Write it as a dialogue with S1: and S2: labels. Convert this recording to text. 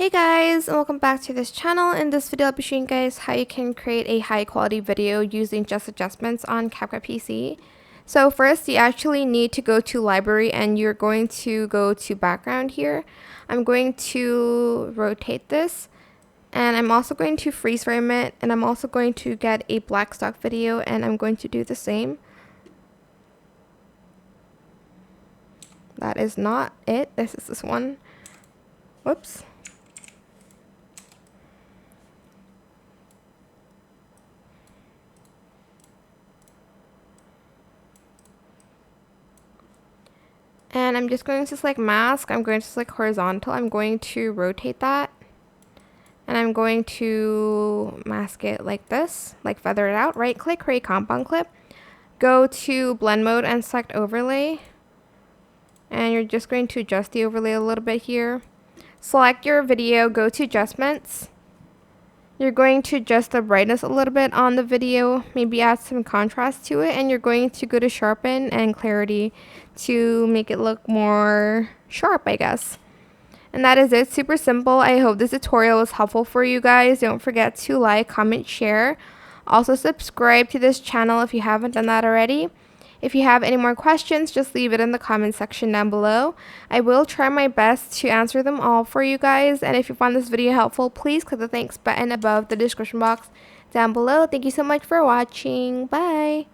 S1: Hey guys, and welcome back to this channel. In this video I'll be showing you guys how you can create a high quality video using just adjustments on CapCut PC. So first you actually need to go to library and you're going to go to background here. I'm going to rotate this and I'm also going to freeze frame it, and I'm also going to get a black stock video and I'm going to do the same. That is not it. This is this one. Whoops. And I'm just going to select mask. I'm going to select horizontal. I'm going to rotate that. And I'm going to mask it like this, like feather it out. Right click, create compound clip. Go to blend mode and select overlay. And you're just going to adjust the overlay a little bit here. Select your video, go to adjustments. You're going to adjust the brightness a little bit on the video, maybe add some contrast to it, and you're going to go to sharpen and clarity to make it look more sharp, I guess. And that is it. Super simple. I hope this tutorial was helpful for you guys. Don't forget to like, comment, share. Also subscribe to this channel if you haven't done that already. If you have any more questions, just leave it in the comment section down below. I will try my best to answer them all for you guys. And if you found this video helpful, please click the thanks button above the description box down below. Thank you so much for watching. Bye!